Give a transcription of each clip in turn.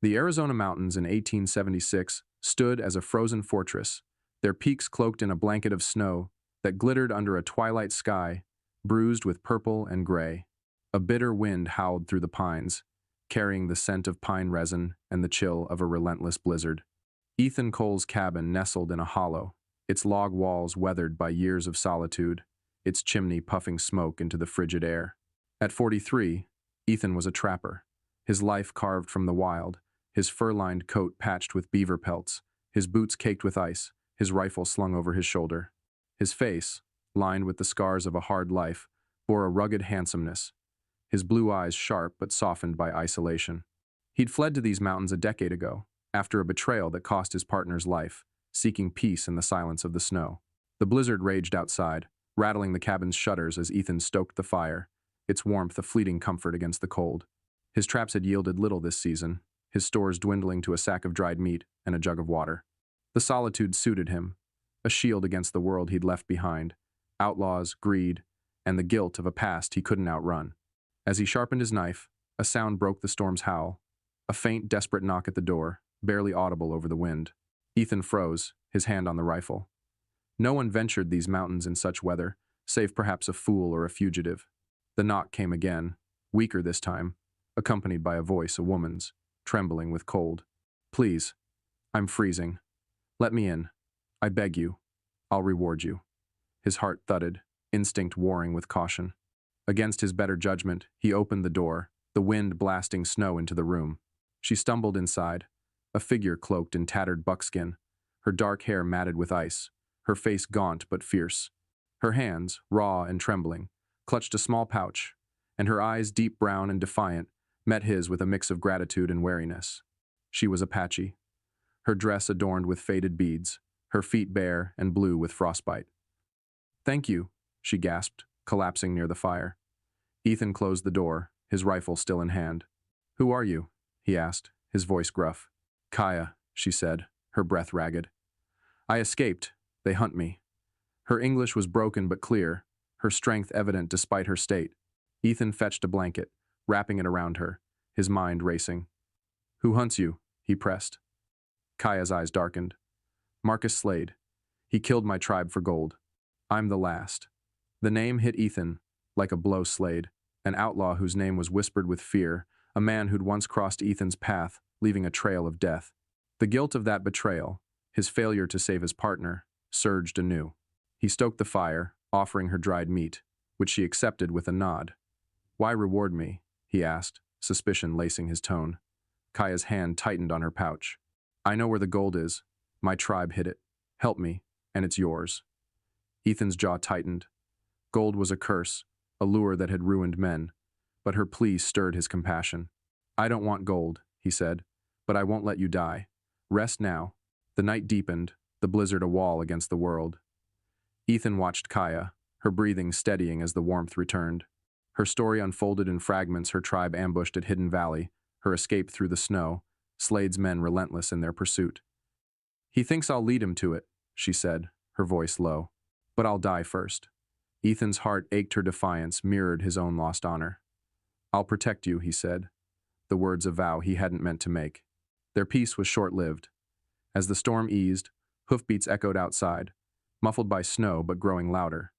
The Arizona mountains in 1876 stood as a frozen fortress, their peaks cloaked in a blanket of snow that glittered under a twilight sky, bruised with purple and gray. A bitter wind howled through the pines, carrying the scent of pine resin and the chill of a relentless blizzard. Ethan Cole's cabin nestled in a hollow, its log walls weathered by years of solitude, its chimney puffing smoke into the frigid air. At 43, Ethan was a trapper, his life carved from the wild, his fur-lined coat patched with beaver pelts, his boots caked with ice, his rifle slung over his shoulder. His face, lined with the scars of a hard life, bore a rugged handsomeness, his blue eyes sharp but softened by isolation. He'd fled to these mountains a decade ago, after a betrayal that cost his partner's life, seeking peace in the silence of the snow. The blizzard raged outside, rattling the cabin's shutters as Ethan stoked the fire, its warmth a fleeting comfort against the cold. His traps had yielded little this season, his stores dwindling to a sack of dried meat and a jug of water. The solitude suited him, a shield against the world he'd left behind, outlaws, greed, and the guilt of a past he couldn't outrun. As he sharpened his knife, a sound broke the storm's howl, a faint, desperate knock at the door, barely audible over the wind. Ethan froze, his hand on the rifle. No one ventured these mountains in such weather, save perhaps a fool or a fugitive. The knock came again, weaker this time, accompanied by a voice, a woman's, trembling with cold. "Please, I'm freezing. Let me in. I beg you. I'll reward you." His heart thudded, instinct warring with caution. Against his better judgment, he opened the door, the wind blasting snow into the room. She stumbled inside, a figure cloaked in tattered buckskin, her dark hair matted with ice, her face gaunt but fierce. Her hands, raw and trembling, clutched a small pouch, and her eyes, deep brown and defiant, met his with a mix of gratitude and wariness. She was Apache, her dress adorned with faded beads, her feet bare and blue with frostbite. "Thank you," she gasped, collapsing near the fire. Ethan closed the door, his rifle still in hand. "Who are you?" he asked, his voice gruff. "Kaya," she said, her breath ragged. "I escaped. They hunt me." Her English was broken but clear, her strength evident despite her state. Ethan fetched a blanket, wrapping it around her, his mind racing. "Who hunts you?" he pressed. Kaya's eyes darkened. "Marcus Slade. He killed my tribe for gold. I'm the last." The name hit Ethan like a blow. Slade, an outlaw whose name was whispered with fear, a man who'd once crossed Ethan's path, leaving a trail of death. The guilt of that betrayal, his failure to save his partner, surged anew. He stoked the fire, offering her dried meat, which she accepted with a nod. "Why reward me?" he asked, suspicion lacing his tone. Kaya's hand tightened on her pouch. "I know where the gold is. My tribe hid it. Help me, and it's yours." Ethan's jaw tightened. Gold was a curse, a lure that had ruined men, but her plea stirred his compassion. "I don't want gold," he said, "but I won't let you die. Rest now." The night deepened, the blizzard a wall against the world. Ethan watched Kaya, her breathing steadying as the warmth returned. Her story unfolded in fragments, her tribe ambushed at Hidden Valley, her escape through the snow, Slade's men relentless in their pursuit. "He thinks I'll lead him to it," she said, her voice low. "But I'll die first." Ethan's heart ached, her defiance mirrored his own lost honor. "I'll protect you," he said, the words a vow he hadn't meant to make. Their peace was short-lived. As the storm eased, hoofbeats echoed outside, muffled by snow but growing louder.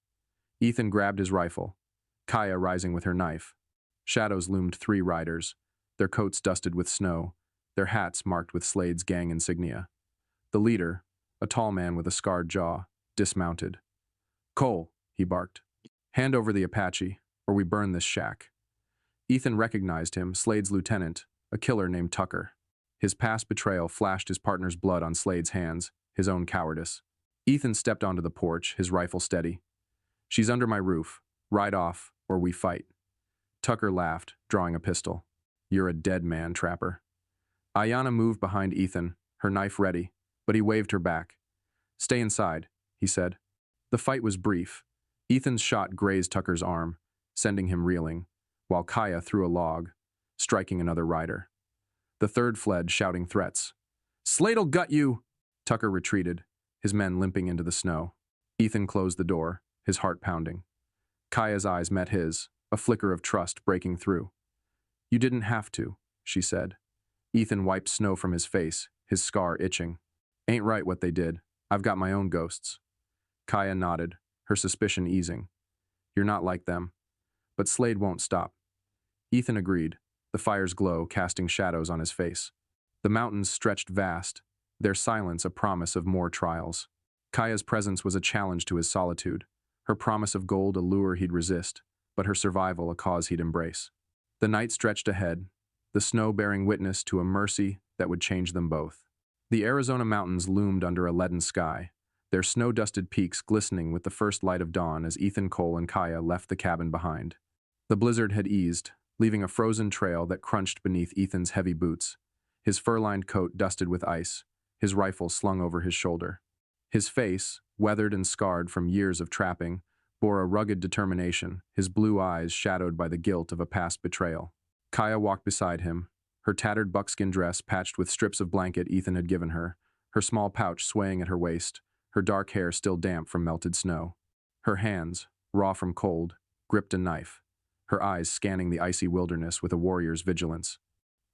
Ethan grabbed his rifle, Kaya rising with her knife. Shadows loomed, 3 riders, their coats dusted with snow, their hats marked with Slade's gang insignia. The leader, a tall man with a scarred jaw, dismounted. "Cole," he barked, "hand over the Apache, or we burn this shack." Ethan recognized him, Slade's lieutenant, a killer named Tucker. His past betrayal flashed his partner's blood on Slade's hands, his own cowardice. Ethan stepped onto the porch, his rifle steady. "She's under my roof. Ride off, or we fight." Tucker laughed, drawing a pistol. "You're a dead man, trapper." Ayanna moved behind Ethan, her knife ready, but he waved her back. "Stay inside," he said. The fight was brief. Ethan's shot grazed Tucker's arm, sending him reeling, while Kaya threw a log, striking another rider. The third fled, shouting threats. "Slade'll gut you!" Tucker retreated, his men limping into the snow. Ethan closed the door, his heart pounding. Kaya's eyes met his, a flicker of trust breaking through. "You didn't have to," she said. Ethan wiped snow from his face, his scar itching. Ain't right what they did. I've got my own ghosts. Kaya nodded, her suspicion easing. You're not like them. But Slade won't stop. Ethan agreed, the fire's glow casting shadows on his face. The mountains stretched vast, their silence a promise of more trials. Kaya's presence was a challenge to his solitude, her promise of gold a lure he'd resist, but her survival a cause he'd embrace. The night stretched ahead, the snow bearing witness to a mercy that would change them both. The Arizona mountains loomed under a leaden sky, their snow-dusted peaks glistening with the first light of dawn as Ethan Cole and Kaya left the cabin behind. The blizzard had eased, leaving a frozen trail that crunched beneath Ethan's heavy boots, his fur-lined coat dusted with ice, his rifle slung over his shoulder. His face, weathered and scarred from years of trapping, bore a rugged determination, his blue eyes shadowed by the guilt of a past betrayal. Kaya walked beside him, her tattered buckskin dress patched with strips of blanket Ethan had given her, her small pouch swaying at her waist, her dark hair still damp from melted snow. Her hands, raw from cold, gripped a knife, her eyes scanning the icy wilderness with a warrior's vigilance.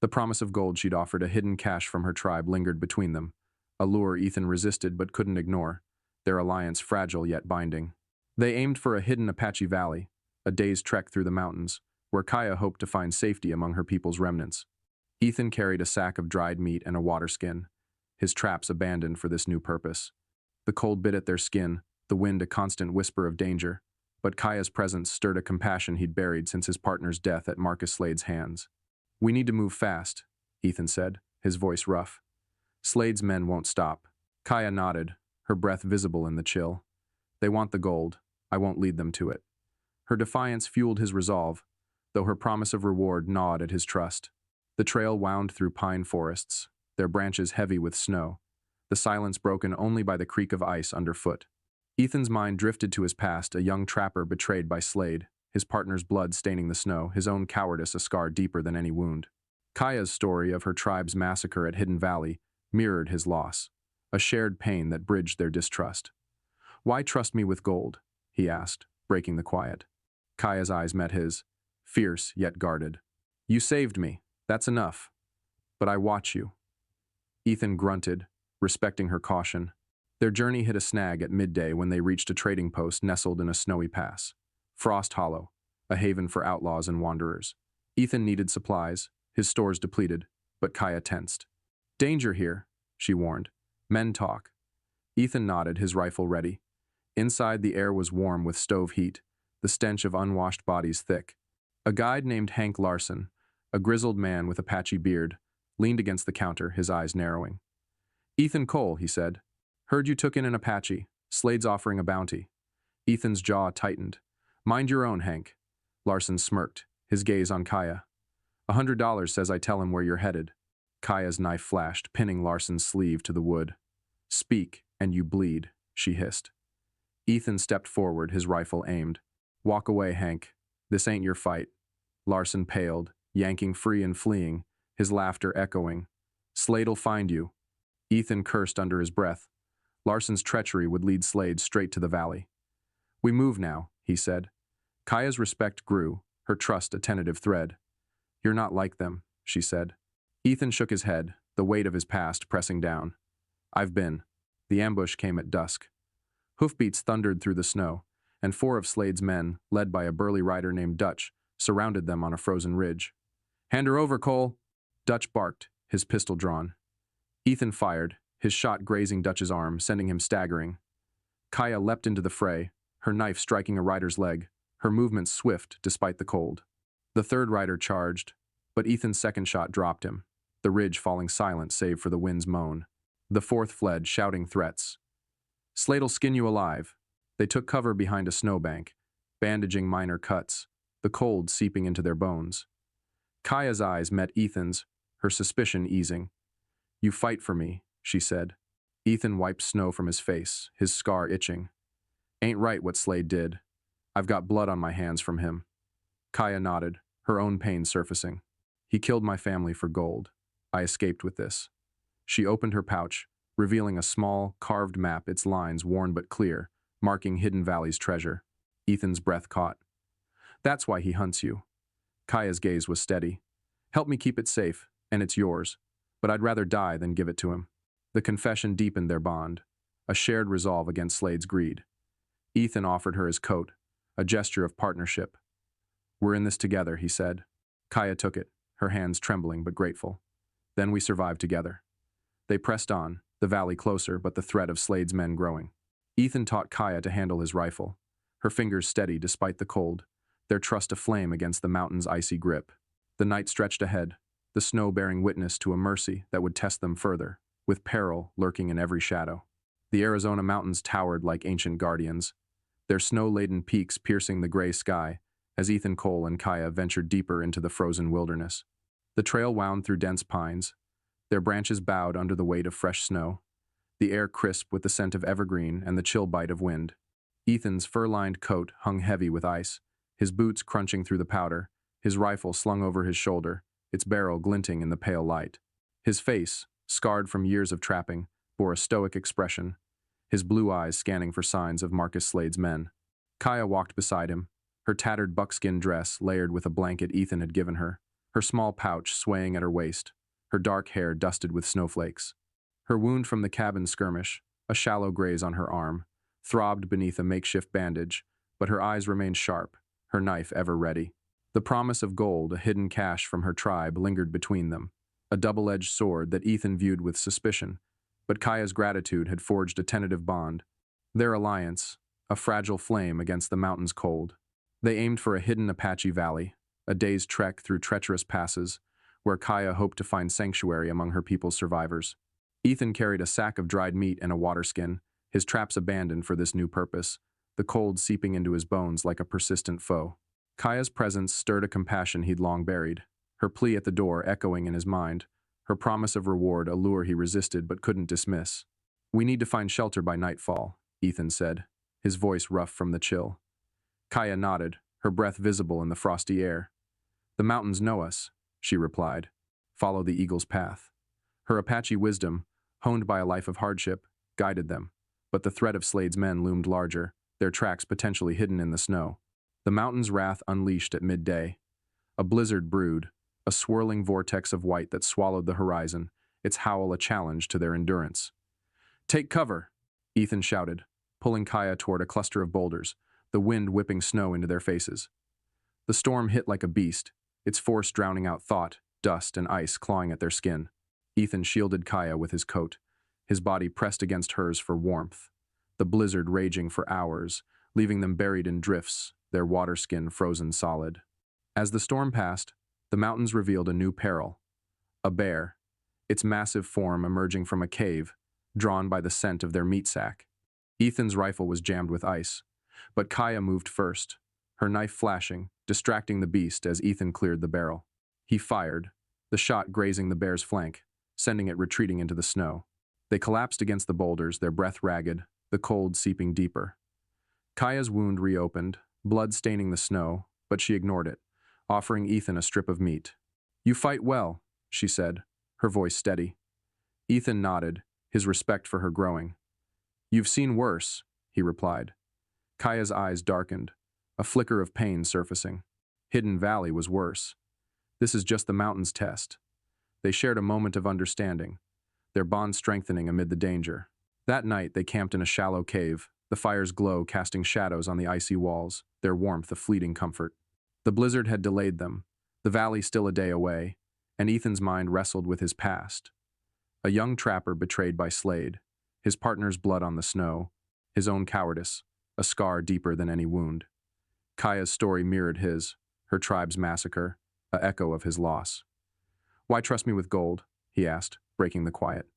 The promise of gold she'd offered a hidden cache from her tribe lingered between them, a lure Ethan resisted but couldn't ignore, their alliance fragile yet binding. They aimed for a hidden Apache valley, a day's trek through the mountains, where Kaya hoped to find safety among her people's remnants. Ethan carried a sack of dried meat and a water skin, his traps abandoned for this new purpose. The cold bit at their skin, the wind a constant whisper of danger, but Kaya's presence stirred a compassion he'd buried since his partner's death at Marcus Slade's hands. We need to move fast, Ethan said, his voice rough. Slade's men won't stop. Kaya nodded, her breath visible in the chill. They want the gold. I won't lead them to it. Her defiance fueled his resolve, though her promise of reward gnawed at his trust. The trail wound through pine forests, their branches heavy with snow, the silence broken only by the creak of ice underfoot. Ethan's mind drifted to his past, a young trapper betrayed by Slade, his partner's blood staining the snow, his own cowardice a scar deeper than any wound. Kaya's story of her tribe's massacre at Hidden Valley mirrored his loss, a shared pain that bridged their distrust. Why trust me with gold? He asked, breaking the quiet. Kaya's eyes met his, fierce yet guarded. You saved me, that's enough. But I watch you. Ethan grunted, respecting her caution. Their journey hit a snag at midday when they reached a trading post nestled in a snowy pass. Frost Hollow, a haven for outlaws and wanderers. Ethan needed supplies, his stores depleted, but Kaya tensed. Danger here, she warned. Men talk. Ethan nodded, his rifle ready. Inside, the air was warm with stove heat, the stench of unwashed bodies thick. A guide named Hank Larson, a grizzled man with a patchy beard, leaned against the counter, his eyes narrowing. Ethan Cole, he said. Heard you took in an Apache. Slade's offering a bounty. Ethan's jaw tightened. Mind your own, Hank. Larson smirked, his gaze on Kaya. $100 says I tell him where you're headed. Kaya's knife flashed, pinning Larson's sleeve to the wood. Speak, and you bleed, she hissed. Ethan stepped forward, his rifle aimed. Walk away, Hank. This ain't your fight. Larson paled, yanking free and fleeing, his laughter echoing. Slade'll find you. Ethan cursed under his breath. Larson's treachery would lead Slade straight to the valley. We move now, he said. Kaya's respect grew, her trust a tentative thread. You're not like them, she said. Ethan shook his head, the weight of his past pressing down. I've been. The ambush came at dusk. Hoofbeats thundered through the snow, and 4 of Slade's men, led by a burly rider named Dutch, surrounded them on a frozen ridge. Hand her over, Cole! Dutch barked, his pistol drawn. Ethan fired, his shot grazing Dutch's arm, sending him staggering. Kaya leapt into the fray, her knife striking a rider's leg, her movements swift despite the cold. The 3rd rider charged, but Ethan's second shot dropped him, the ridge falling silent save for the wind's moan. The 4th fled, shouting threats. Slade'll skin you alive. They took cover behind a snowbank, bandaging minor cuts, the cold seeping into their bones. Kaya's eyes met Ethan's, her suspicion easing. You fight for me, she said. Ethan wiped snow from his face, his scar itching. Ain't right what Slade did. I've got blood on my hands from him. Kaya nodded, her own pain surfacing. He killed my family for gold. I escaped with this. She opened her pouch, revealing a small, carved map, its lines worn but clear, marking Hidden Valley's treasure. Ethan's breath caught. That's why he hunts you. Kaya's gaze was steady. Help me keep it safe, and it's yours. but I'd rather die than give it to him. The confession deepened their bond, a shared resolve against Slade's greed. Ethan offered her his coat, a gesture of partnership. "We're in this together," he said. Kaya took it, her hands trembling but grateful. "Then we survived together." They pressed on, the valley closer but the threat of Slade's men growing. Ethan taught Kaya to handle his rifle, her fingers steady despite the cold, their trust aflame against the mountain's icy grip. The night stretched ahead, the snow bearing witness to a mercy that would test them further, with peril lurking in every shadow. The Arizona mountains towered like ancient guardians, their snow-laden peaks piercing the gray sky as Ethan Cole and Kaya ventured deeper into the frozen wilderness. The trail wound through dense pines, their branches bowed under the weight of fresh snow, the air crisp with the scent of evergreen and the chill bite of wind. Ethan's fur-lined coat hung heavy with ice, his boots crunching through the powder, his rifle slung over his shoulder, its barrel glinting in the pale light. His face, scarred from years of trapping, bore a stoic expression, his blue eyes scanning for signs of Marcus Slade's men. Kaya walked beside him, her tattered buckskin dress layered with a blanket Ethan had given her, her small pouch swaying at her waist, her dark hair dusted with snowflakes. Her wound from the cabin skirmish, a shallow graze on her arm, throbbed beneath a makeshift bandage, but her eyes remained sharp, her knife ever ready. The promise of gold, a hidden cache from her tribe, lingered between them, a double-edged sword that Ethan viewed with suspicion, but Kaya's gratitude had forged a tentative bond. Their alliance, a fragile flame against the mountain's cold. They aimed for a hidden Apache valley, a day's trek through treacherous passes, where Kaya hoped to find sanctuary among her people's survivors. Ethan carried a sack of dried meat and a water skin, his traps abandoned for this new purpose, the cold seeping into his bones like a persistent foe. Kaya's presence stirred a compassion he'd long buried, her plea at the door echoing in his mind, her promise of reward a lure he resisted but couldn't dismiss. "We need to find shelter by nightfall," Ethan said, his voice rough from the chill. Kaya nodded, her breath visible in the frosty air. "The mountains know us," she replied. "Follow the eagle's path." Her Apache wisdom, honed by a life of hardship, guided them, but the threat of Slade's men loomed larger, their tracks potentially hidden in the snow. The mountain's wrath unleashed at midday. A blizzard brewed, a swirling vortex of white that swallowed the horizon, its howl a challenge to their endurance. "Take cover," Ethan shouted, pulling Kaya toward a cluster of boulders, the wind whipping snow into their faces. The storm hit like a beast, its force drowning out thought, dust and ice clawing at their skin. Ethan shielded Kaya with his coat, his body pressed against hers for warmth. The blizzard raging for hours, leaving them buried in drifts, their water skin frozen solid. As the storm passed, the mountains revealed a new peril. A bear, its massive form emerging from a cave, drawn by the scent of their meat sack. Ethan's rifle was jammed with ice, but Kaya moved first, her knife flashing, distracting the beast as Ethan cleared the barrel. He fired, the shot grazing the bear's flank, sending it retreating into the snow. They collapsed against the boulders, their breath ragged, the cold seeping deeper. Kaya's wound reopened, blood staining the snow, but she ignored it, offering Ethan a strip of meat. "You fight well," she said, her voice steady. Ethan nodded, his respect for her growing. "You've seen worse," he replied. Kaya's eyes darkened, a flicker of pain surfacing. Hidden Valley was worse. This is just the mountain's test. They shared a moment of understanding, their bond strengthening amid the danger. That night they camped in a shallow cave, the fire's glow casting shadows on the icy walls, their warmth a fleeting comfort. The blizzard had delayed them, the valley still a day away, and Ethan's mind wrestled with his past. A young trapper betrayed by Slade, his partner's blood on the snow, his own cowardice, a scar deeper than any wound. Kaya's story mirrored his, her tribe's massacre, a echo of his loss. "Why trust me with gold?" he asked, breaking the quiet.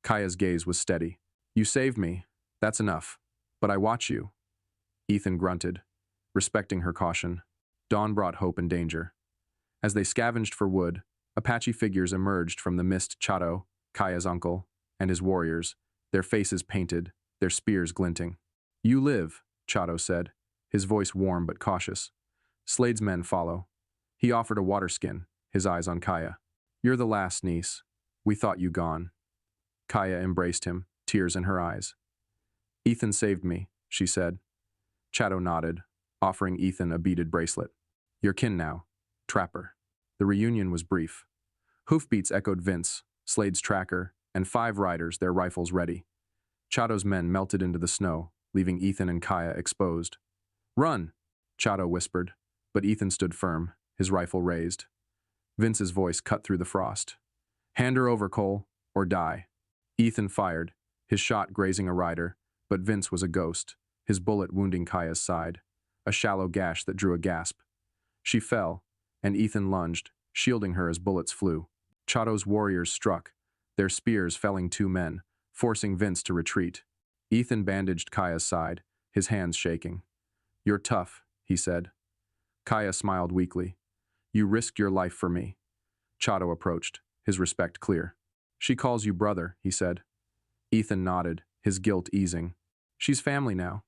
Kaya's gaze was steady. "You saved me, that's enough. But I watch you." Ethan grunted, respecting her caution. Dawn brought hope and danger. As they scavenged for wood, Apache figures emerged from the mist. Chato, Kaya's uncle, and his warriors, their faces painted, their spears glinting. "You live," Chato said, his voice warm but cautious. "Slade's men follow." He offered a water skin, his eyes on Kaya. "You're the last, niece. We thought you gone." Kaya embraced him, tears in her eyes. "Ethan saved me," she said. Chato nodded, offering Ethan a beaded bracelet. "You're kin now, trapper." The reunion was brief. Hoofbeats echoed Vince, Slade's tracker, and 5 riders, their rifles ready. Chato's men melted into the snow, leaving Ethan and Kaya exposed. "Run!" Chato whispered, but Ethan stood firm, his rifle raised. Vince's voice cut through the frost. "Hand her over, Cole, or die." Ethan fired, his shot grazing a rider, but Vince was a ghost, his bullet wounding Kaya's side, a shallow gash that drew a gasp. She fell, and Ethan lunged, shielding her as bullets flew. Chato's warriors struck, their spears felling 2 men, forcing Vince to retreat. Ethan bandaged Kaya's side, his hands shaking. "You're tough," he said. Kaya smiled weakly. "You risked your life for me." Chato approached, his respect clear. "She calls you brother," he said. Ethan nodded, his guilt easing. "She's family now."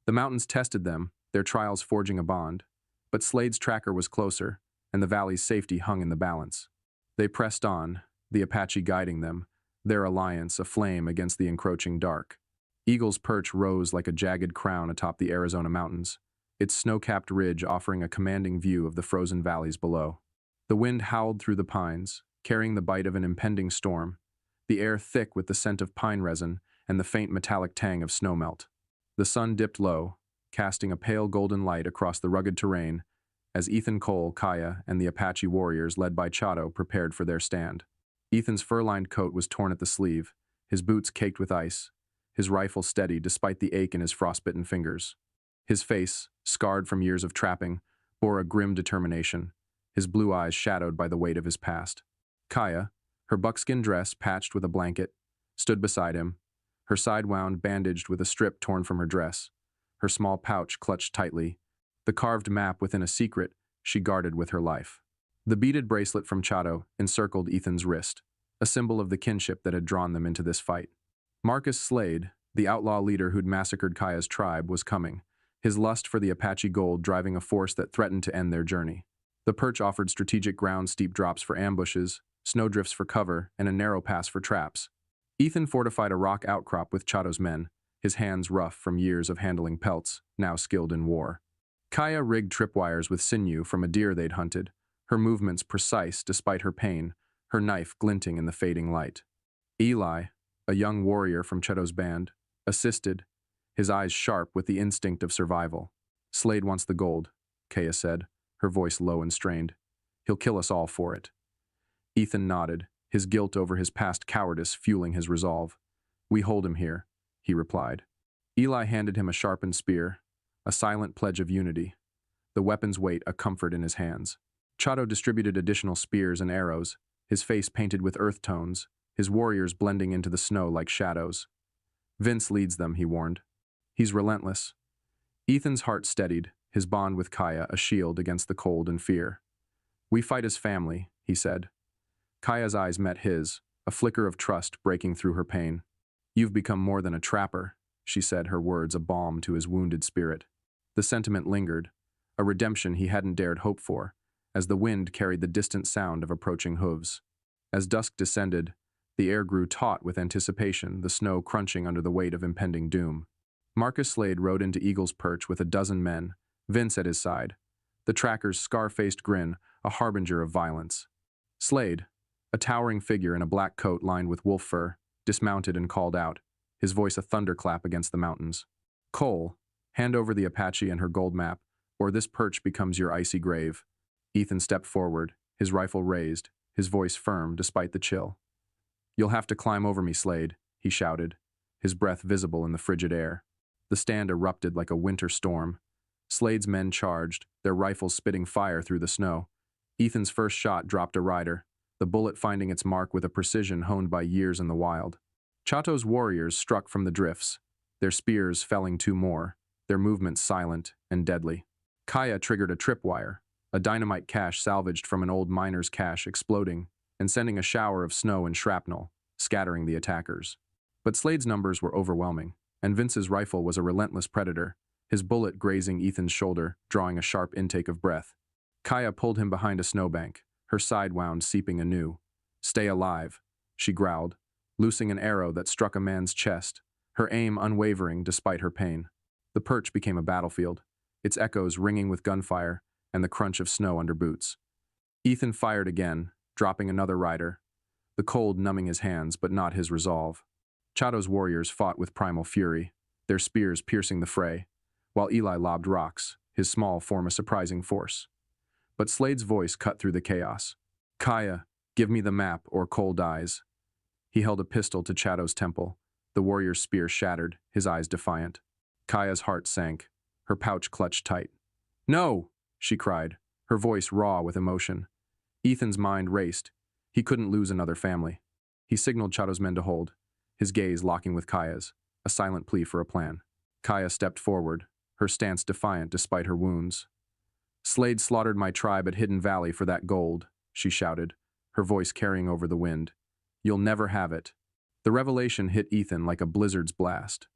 The mountains tested them, their trials forging a bond. But Slade's tracker was closer, and the valley's safety hung in the balance. They pressed on, the Apache guiding them, their alliance aflame against the encroaching dark. Eagle's Perch rose like a jagged crown atop the Arizona mountains, its snow-capped ridge offering a commanding view of the frozen valleys below. The wind howled through the pines, carrying the bite of an impending storm, the air thick with the scent of pine resin and the faint metallic tang of snowmelt. The sun dipped low, casting a pale golden light across the rugged terrain as Ethan, Cole, Kaya, and the Apache warriors led by Chato prepared for their stand. Ethan's fur-lined coat was torn at the sleeve, his boots caked with ice, his rifle steady despite the ache in his frostbitten fingers. His face, scarred from years of trapping, bore a grim determination, his blue eyes shadowed by the weight of his past. Kaya, her buckskin dress patched with a blanket, stood beside him, her side wound bandaged with a strip torn from her dress, her small pouch clutched tightly, the carved map within a secret she guarded with her life. The beaded bracelet from Chato encircled Ethan's wrist, a symbol of the kinship that had drawn them into this fight. Marcus Slade, the outlaw leader who'd massacred Kaya's tribe, was coming, his lust for the Apache gold driving a force that threatened to end their journey. The Perch offered strategic ground steep drops for ambushes, snowdrifts for cover, and a narrow pass for traps. Ethan fortified a rock outcrop with Chato's men, his hands rough from years of handling pelts, now skilled in war. Kaya rigged tripwires with sinew from a deer they'd hunted, her movements precise despite her pain, her knife glinting in the fading light. Eli, a young warrior from Chato's band, assisted, his eyes sharp with the instinct of survival. "Slade wants the gold," Kaya said, her voice low and strained. "He'll kill us all for it." Ethan nodded, his guilt over his past cowardice fueling his resolve. "We hold him here," he replied. Eli handed him a sharpened spear, a silent pledge of unity, the weapon's weight a comfort in his hands. Chato distributed additional spears and arrows, his face painted with earth tones, his warriors blending into the snow like shadows. "Vince leads them," he warned. "He's relentless." Ethan's heart steadied, his bond with Kaya a shield against the cold and fear. "We fight as family," he said. Kaya's eyes met his, a flicker of trust breaking through her pain. "You've become more than a trapper," she said, her words a balm to his wounded spirit. The sentiment lingered, a redemption he hadn't dared hope for, as the wind carried the distant sound of approaching hooves. As dusk descended, the air grew taut with anticipation, the snow crunching under the weight of impending doom. Marcus Slade rode into Eagle's Perch with a dozen men, Vince at his side, the tracker's scar-faced grin a harbinger of violence. Slade, a towering figure in a black coat lined with wolf fur, dismounted and called out, his voice a thunderclap against the mountains. "Cole, hand over the Apache and her gold map, or this perch becomes your icy grave." Ethan stepped forward, his rifle raised, his voice firm despite the chill. "You'll have to climb over me, Slade," he shouted, his breath visible in the frigid air. The stand erupted like a winter storm. Slade's men charged, their rifles spitting fire through the snow. Ethan's first shot dropped a rider, the bullet finding its mark with a precision honed by years in the wild. Chato's warriors struck from the drifts, their spears felling 2 more, their movements silent and deadly. Kaya triggered a tripwire, a dynamite cache salvaged from an old miner's cache exploding and sending a shower of snow and shrapnel, scattering the attackers. But Slade's numbers were overwhelming, and Vince's rifle was a relentless predator, his bullet grazing Ethan's shoulder, drawing a sharp intake of breath. Kaya pulled him behind a snowbank, her side wound seeping anew. "Stay alive," she growled, loosing an arrow that struck a man's chest, her aim unwavering despite her pain. The perch became a battlefield, its echoes ringing with gunfire and the crunch of snow under boots. Ethan fired again, dropping another rider, the cold numbing his hands but not his resolve. Chato's warriors fought with primal fury, their spears piercing the fray, while Eli lobbed rocks, his small form a surprising force. But Slade's voice cut through the chaos. "Kaya, give me the map or Cole dies." He held a pistol to Chato's temple, the warrior's spear shattered, his eyes defiant. Kaya's heart sank, her pouch clutched tight. "No!" she cried, her voice raw with emotion. Ethan's mind raced. He couldn't lose another family. He signaled Chato's men to hold, his gaze locking with Kaya's, a silent plea for a plan. Kaya stepped forward, her stance defiant despite her wounds. "Slade slaughtered my tribe at Hidden Valley for that gold," she shouted, her voice carrying over the wind. "You'll never have it." The revelation hit Ethan like a blizzard's blast.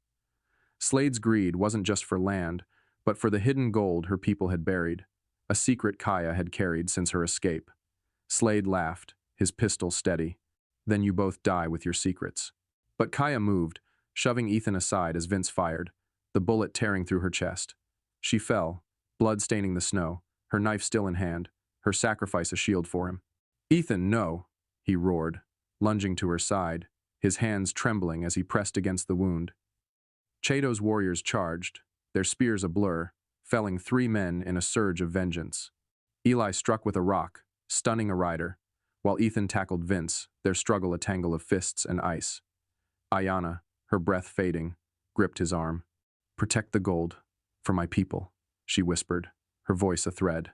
Slade's greed wasn't just for land, but for the hidden gold her people had buried, a secret Kaya had carried since her escape. Slade laughed, his pistol steady. "Then you both die with your secrets." But Kaya moved, shoving Ethan aside as Vince fired, the bullet tearing through her chest. She fell, blood staining the snow, her knife still in hand, her sacrifice a shield for him. "Ethan, no!" he roared, lunging to her side, his hands trembling as he pressed against the wound. Chato's warriors charged, their spears a blur, felling 3 men in a surge of vengeance. Eli struck with a rock, stunning a rider, while Ethan tackled Vince, their struggle a tangle of fists and ice. Ayanna, her breath fading, gripped his arm. "Protect the gold, for my people," she whispered, her voice a thread.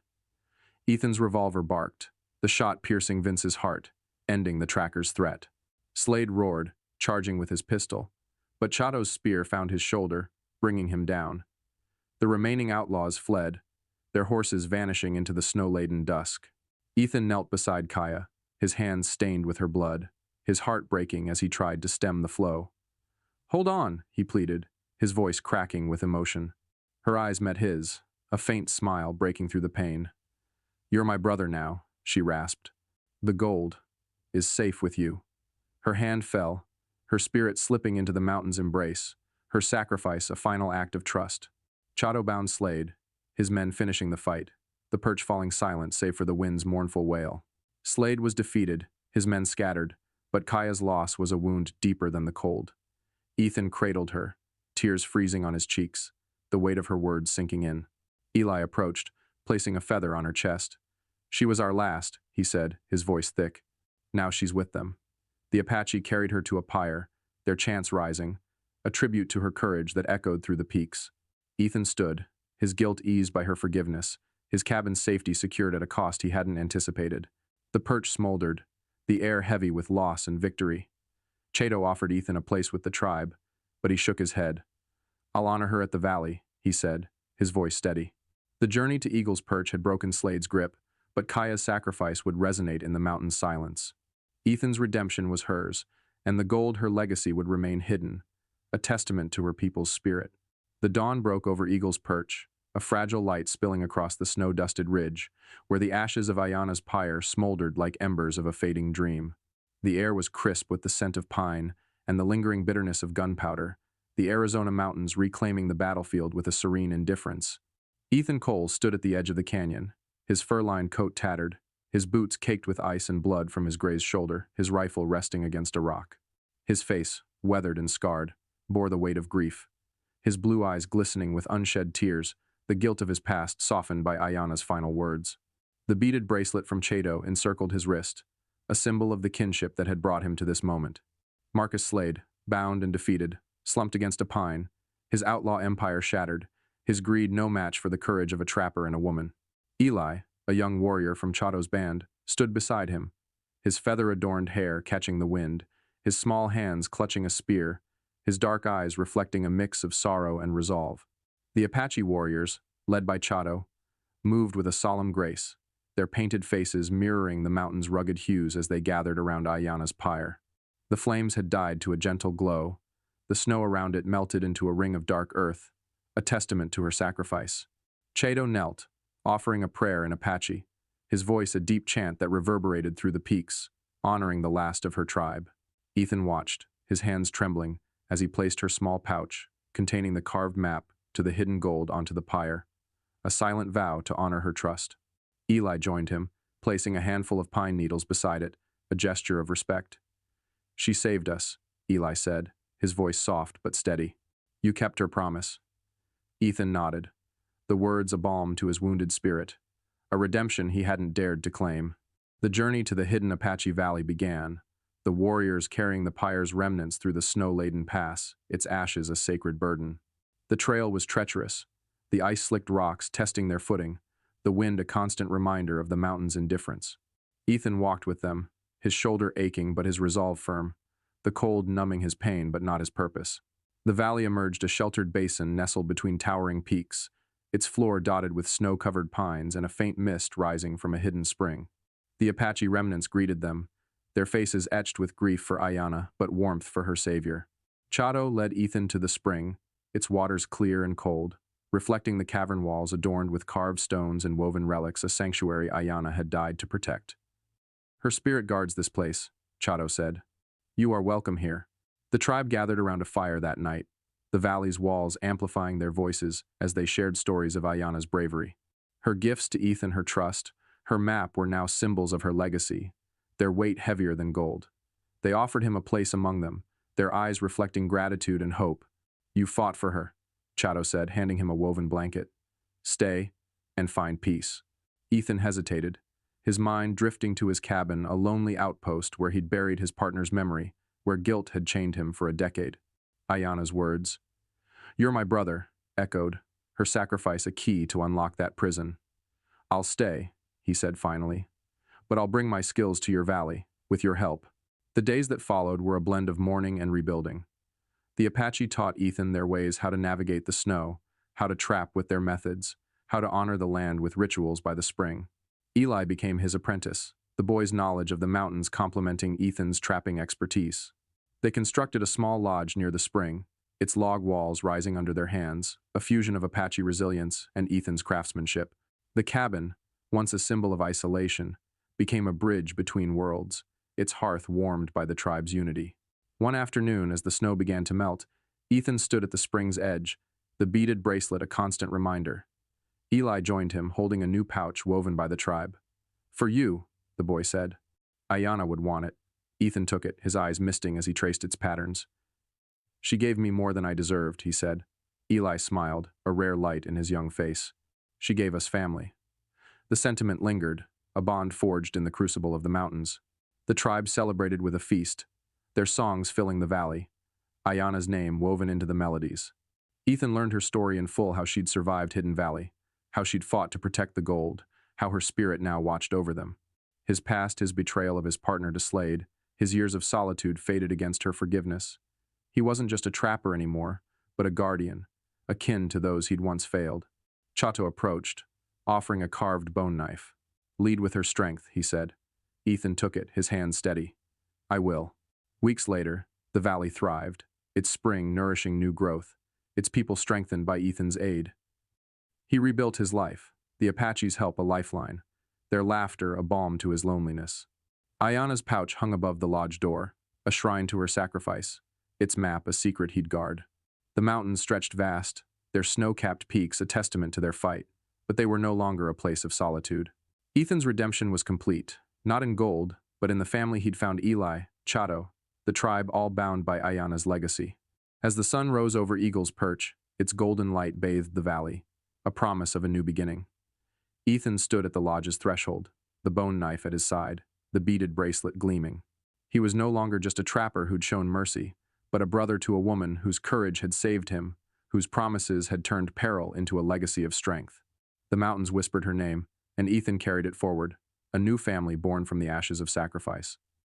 Ethan's revolver barked, the shot piercing Vince's heart, ending the tracker's threat. Slade roared, charging with his pistol, but Chato's spear found his shoulder, bringing him down. The remaining outlaws fled, their horses vanishing into the snow-laden dusk. Ethan knelt beside Kaya, his hands stained with her blood, his heart breaking as he tried to stem the flow. "Hold on," he pleaded, his voice cracking with emotion. Her eyes met his, a faint smile breaking through the pain. "You're my brother now," she rasped. "The gold is safe with you." Her hand fell, her spirit slipping into the mountain's embrace, her sacrifice a final act of trust. Chato bound Slade, his men finishing the fight, the perch falling silent save for the wind's mournful wail. Slade was defeated, his men scattered, but Kaya's loss was a wound deeper than the cold. Ethan cradled her, tears freezing on his cheeks, the weight of her words sinking in. Eli approached, placing a feather on her chest. "She was our last," he said, his voice thick. "Now she's with them." The Apache carried her to a pyre, their chants rising, a tribute to her courage that echoed through the peaks. Ethan stood, his guilt eased by her forgiveness, his cabin's safety secured at a cost he hadn't anticipated. The perch smoldered, the air heavy with loss and victory. Chato offered Ethan a place with the tribe, but he shook his head. "I'll honor her at the valley," he said, his voice steady. The journey to Eagle's Perch had broken Slade's grip, but Kaya's sacrifice would resonate in the mountain's silence. Ethan's redemption was hers, and the gold her legacy would remain hidden, a testament to her people's spirit. The dawn broke over Eagle's Perch, a fragile light spilling across the snow-dusted ridge, where the ashes of Ayanna's pyre smoldered like embers of a fading dream. The air was crisp with the scent of pine and the lingering bitterness of gunpowder, the Arizona mountains reclaiming the battlefield with a serene indifference. Ethan Cole stood at the edge of the canyon, his fur-lined coat tattered, his boots caked with ice and blood from his grazed shoulder, his rifle resting against a rock. His face, weathered and scarred, bore the weight of grief. His blue eyes glistening with unshed tears, the guilt of his past softened by Ayanna's final words. The beaded bracelet from Chato encircled his wrist, a symbol of the kinship that had brought him to this moment. Marcus Slade, bound and defeated, slumped against a pine, his outlaw empire shattered, his greed no match for the courage of a trapper and a woman. Eli, a young warrior from Chato's band, stood beside him, his feather-adorned hair catching the wind, his small hands clutching a spear, his dark eyes reflecting a mix of sorrow and resolve. The Apache warriors, led by Chato, moved with a solemn grace, their painted faces mirroring the mountain's rugged hues as they gathered around Ayanna's pyre. The flames had died to a gentle glow, the snow around it melted into a ring of dark earth, a testament to her sacrifice. Chato knelt, offering a prayer in Apache, his voice a deep chant that reverberated through the peaks, honoring the last of her tribe. Ethan watched, his hands trembling, as he placed her small pouch, containing the carved map, to the hidden gold onto the pyre, a silent vow to honor her trust. Eli joined him, placing a handful of pine needles beside it, a gesture of respect. "She saved us," Eli said, his voice soft but steady. "You kept her promise." Ethan nodded, the words a balm to his wounded spirit, a redemption he hadn't dared to claim. The journey to the hidden Apache Valley began, the warriors carrying the pyre's remnants through the snow-laden pass, its ashes a sacred burden. The trail was treacherous, the ice-slicked rocks testing their footing, the wind a constant reminder of the mountain's indifference. Ethan walked with them, his shoulder aching but his resolve firm, the cold numbing his pain but not his purpose. The valley emerged a sheltered basin nestled between towering peaks, its floor dotted with snow-covered pines and a faint mist rising from a hidden spring. The Apache remnants greeted them, their faces etched with grief for Ayanna but warmth for her savior. Chato led Ethan to the spring, its waters clear and cold, reflecting the cavern walls adorned with carved stones and woven relics, a sanctuary Ayanna had died to protect. "Her spirit guards this place," Chato said. "You are welcome here." The tribe gathered around a fire that night, the valley's walls amplifying their voices as they shared stories of Ayanna's bravery. Her gifts to Ethan, her trust, her map were now symbols of her legacy, their weight heavier than gold. They offered him a place among them, their eyes reflecting gratitude and hope. "You fought for her," Chato said, handing him a woven blanket. "Stay and find peace." Ethan hesitated, his mind drifting to his cabin, a lonely outpost where he'd buried his partner's memory, where guilt had chained him for a decade. Ayanna's words, "You're my brother," echoed, her sacrifice a key to unlock that prison. "I'll stay," he said finally, "but I'll bring my skills to your valley, with your help." The days that followed were a blend of mourning and rebuilding. The Apache taught Ethan their ways, how to navigate the snow, how to trap with their methods, how to honor the land with rituals by the spring. Eli became his apprentice, the boy's knowledge of the mountains complementing Ethan's trapping expertise. They constructed a small lodge near the spring, its log walls rising under their hands, a fusion of Apache resilience and Ethan's craftsmanship. The cabin, once a symbol of isolation, became a bridge between worlds, its hearth warmed by the tribe's unity. One afternoon, as the snow began to melt, Ethan stood at the spring's edge, the beaded bracelet a constant reminder. Eli joined him, holding a new pouch woven by the tribe. "For you," the boy said. "Ayanna would want it." Ethan took it, his eyes misting as he traced its patterns. "She gave me more than I deserved," he said. Eli smiled, a rare light in his young face. "She gave us family." The sentiment lingered, a bond forged in the crucible of the mountains. The tribe celebrated with a feast, their songs filling the valley, Ayanna's name woven into the melodies. Ethan learned her story in full, how she'd survived Hidden Valley, how she'd fought to protect the gold, how her spirit now watched over them. His past, his betrayal of his partner to Slade, his years of solitude faded against her forgiveness. He wasn't just a trapper anymore, but a guardian, akin to those he'd once failed. Chato approached, offering a carved bone knife. "Lead with her strength," he said. Ethan took it, his hand steady. "I will." Weeks later, the valley thrived, its spring nourishing new growth, its people strengthened by Ethan's aid. He rebuilt his life, the Apache's help a lifeline, their laughter a balm to his loneliness. Ayanna's pouch hung above the lodge door, a shrine to her sacrifice, its map a secret he'd guard. The mountains stretched vast, their snow-capped peaks a testament to their fight, but they were no longer a place of solitude. Ethan's redemption was complete, not in gold, but in the family he'd found: Eli, Chato, the tribe all bound by Ayanna's legacy. As the sun rose over Eagle's Perch, its golden light bathed the valley, a promise of a new beginning. Ethan stood at the lodge's threshold, the bone knife at his side, the beaded bracelet gleaming. He was no longer just a trapper who'd shown mercy, but a brother to a woman whose courage had saved him, whose promises had turned peril into a legacy of strength. The mountains whispered her name, and Ethan carried it forward, a new family born from the ashes of sacrifice.